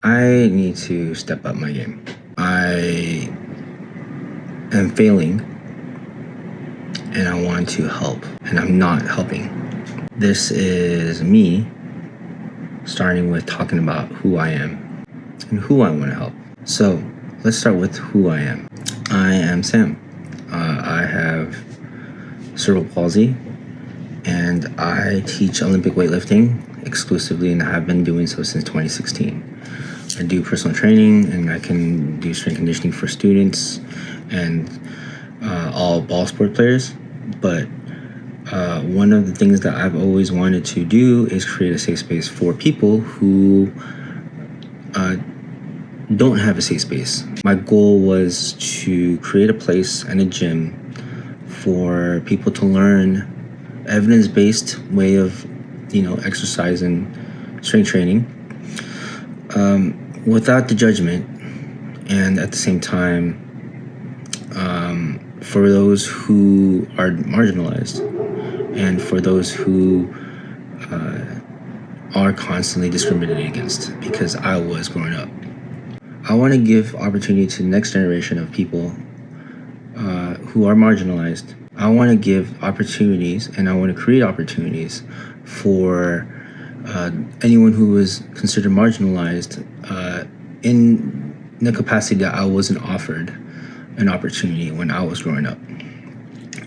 I need to step up my game. I am failing and I want to help, and I'm not helping. This is me starting with talking about who I am and who I want to help. So let's start with who I am. I am Sam. I have cerebral palsy and I teach Olympic weightlifting exclusively, and I have been doing so since 2016. I do personal training and I can do strength conditioning for students and all ball sport players. But one of the things that I've always wanted to do is create a safe space for people who don't have a safe space. My goal was to create a place and a gym for people to learn evidence-based way of, exercise and strength training without the judgment, and at the same time for those who are marginalized and for those who are constantly discriminated against, because I was growing up. I want to give opportunity to the next generation of people who are marginalized. I want to give opportunities and I want to create opportunities for anyone who is considered marginalized in the capacity that I wasn't offered an opportunity when I was growing up.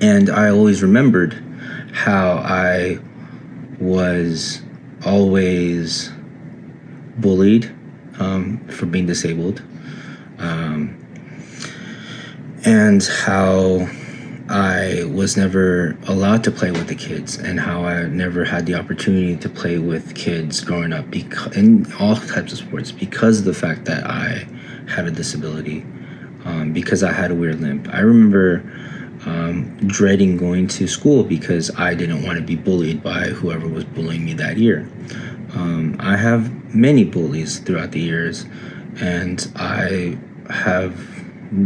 And I always remembered how I was always bullied for being disabled, and how I was never allowed to play with the kids, and how I never had the opportunity to play with kids growing up in all types of sports because of the fact that I had a disability, because I had a weird limp. I remember dreading going to school because I didn't want to be bullied by whoever was bullying me that year. I have many bullies throughout the years, and I have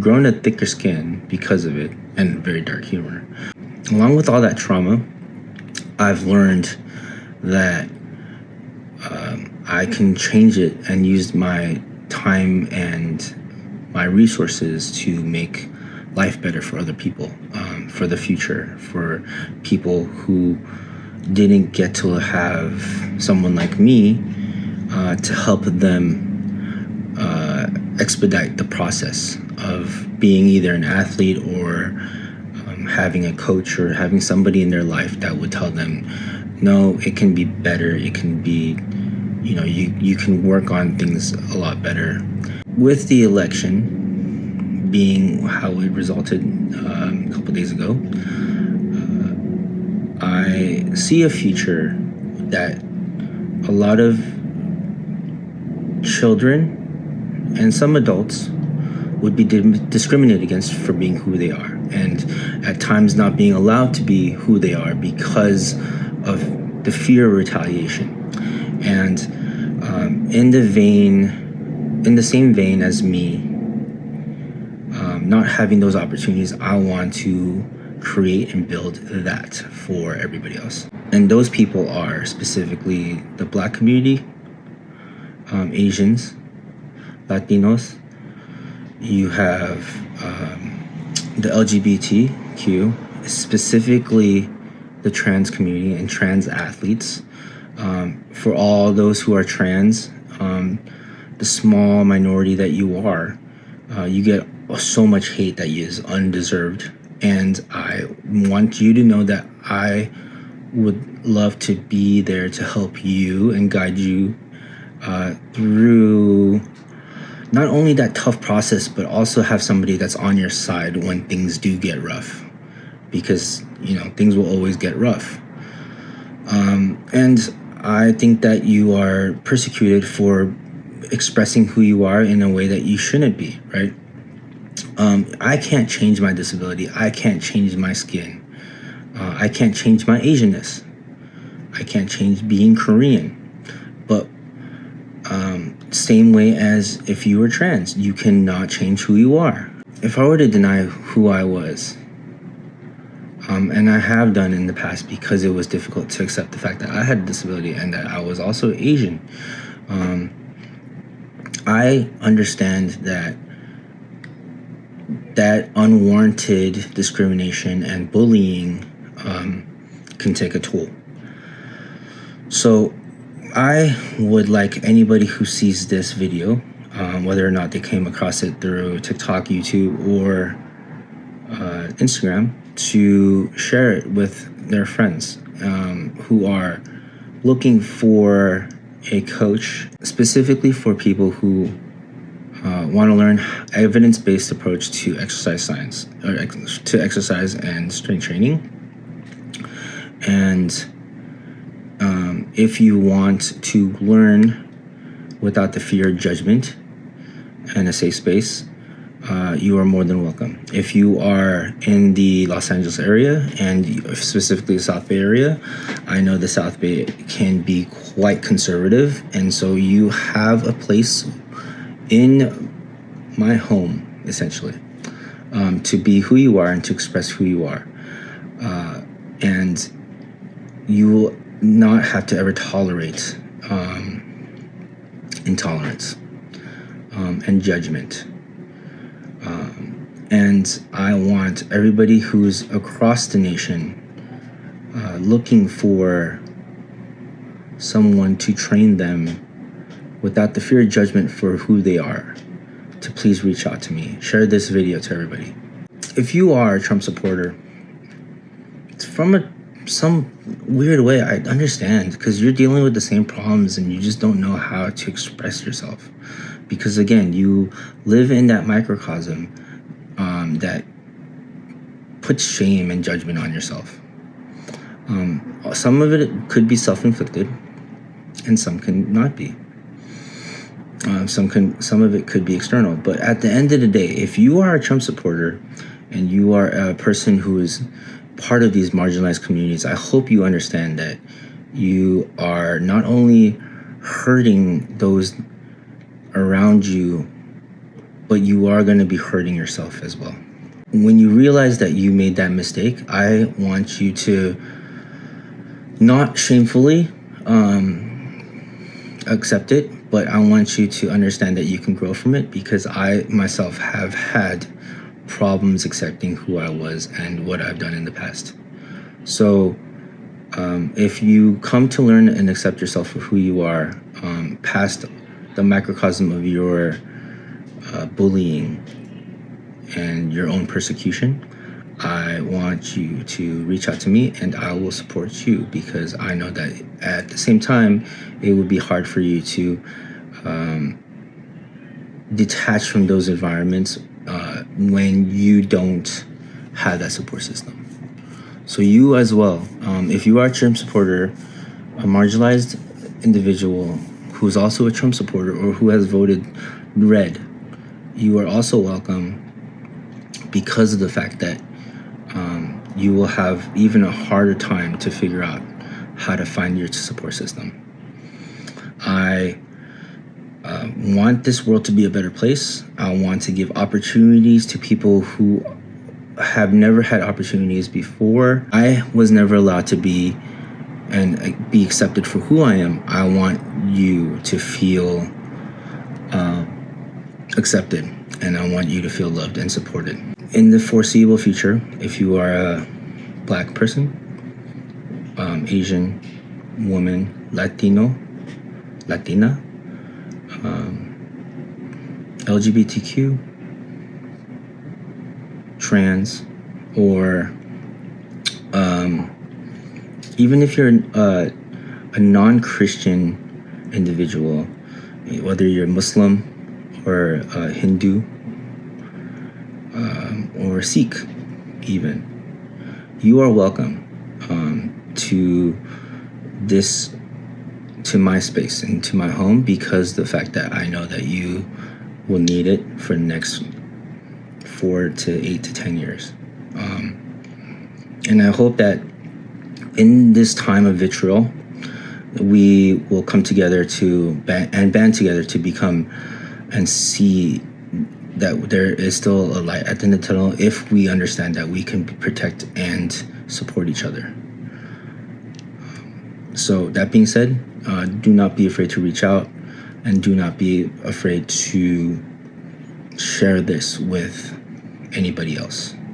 grown a thicker skin because of it, and very dark humor. Along with all that trauma, I've learned that I can change it and use my time and my resources to make life better for other people, for the future, for people who didn't get to have someone like me to help them expedite the process of being either an athlete or having a coach or having somebody in their life that would tell them, no, it can be better. It can be, you can work on things a lot better. With the election being how it resulted a couple days ago, I see a future that a lot of children and some adults would be discriminated against for being who they are, and at times not being allowed to be who they are because of the fear of retaliation. And in the same vein as me, not having those opportunities, I want to create and build that for everybody else. And those people are specifically the Black community, Asians, Latinos. You have the LGBTQ, specifically the trans community and trans athletes. For all those who are trans, the small minority that you are, you get so much hate that is undeserved. And I want you to know that I would love to be there to help you and guide you through not only that tough process, but also have somebody that's on your side when things do get rough, because things will always get rough. And I think that you are persecuted for expressing who you are in a way that you shouldn't be, right? I can't change my disability. I can't change my skin. I can't change my Asianness. I can't change being Korean. But same way as if you were trans, you cannot change who you are. If I were to deny who I was, and I have done in the past because it was difficult to accept the fact that I had a disability and that I was also Asian, I understand that unwarranted discrimination and bullying can take a toll. So I would like anybody who sees this video, whether or not they came across it through TikTok, YouTube, or Instagram, to share it with their friends who are looking for a coach, specifically for people who want to learn evidence-based approach to exercise science, or to exercise and strength training. And if you want to learn without the fear of judgment and a safe space, you are more than welcome. If you are in the Los Angeles area, and specifically the South Bay area, I know the South Bay can be quite conservative, and so you have a place in my home, essentially, to be who you are and to express who you are. And you will not have to ever tolerate intolerance and judgment. And I want everybody who's across the nation looking for someone to train them without the fear of judgment for who they are, to please reach out to me. Share this video to everybody. If you are a Trump supporter, from some weird way, I understand, because you're dealing with the same problems and you just don't know how to express yourself. Because again, you live in that microcosm that puts shame and judgment on yourself. Some of it could be self-inflicted, and some can not be. Some of it could be external. But at the end of the day, if you are a Trump supporter and you are a person who is part of these marginalized communities, I hope you understand that you are not only hurting those around you, but you are going to be hurting yourself as well. When you realize that you made that mistake, I want you to not shamefully accept it, but I want you to understand that you can grow from it, because I myself have had problems accepting who I was and what I've done in the past. So if you come to learn and accept yourself for who you are, past the microcosm of your bullying and your own persecution, I want you to reach out to me and I will support you, because I know that at the same time it would be hard for you to detach from those environments when you don't have that support system. So you as well, if you are a Trump supporter, a marginalized individual who's also a Trump supporter or who has voted red, you are also welcome, because of the fact that you will have even a harder time to figure out how to find your support system. I want this world to be a better place. I want to give opportunities to people who have never had opportunities before. I was never allowed to be accepted for who I am. I want you to feel accepted, and I want you to feel loved and supported. In the foreseeable future, if you are a Black person, Asian woman, Latino, Latina, LGBTQ, trans, or even if you're a non-Christian individual, whether you're Muslim or Hindu or Sikh even, you are welcome to my space and to my home, because the fact that I know that you will need it for the next 4 to 8 to 10 years. And I hope that in this time of vitriol, we will come together band together to become and see that there is still a light at the end of the tunnel, if we understand that we can protect and support each other. So that being said, do not be afraid to reach out and do not be afraid to share this with anybody else.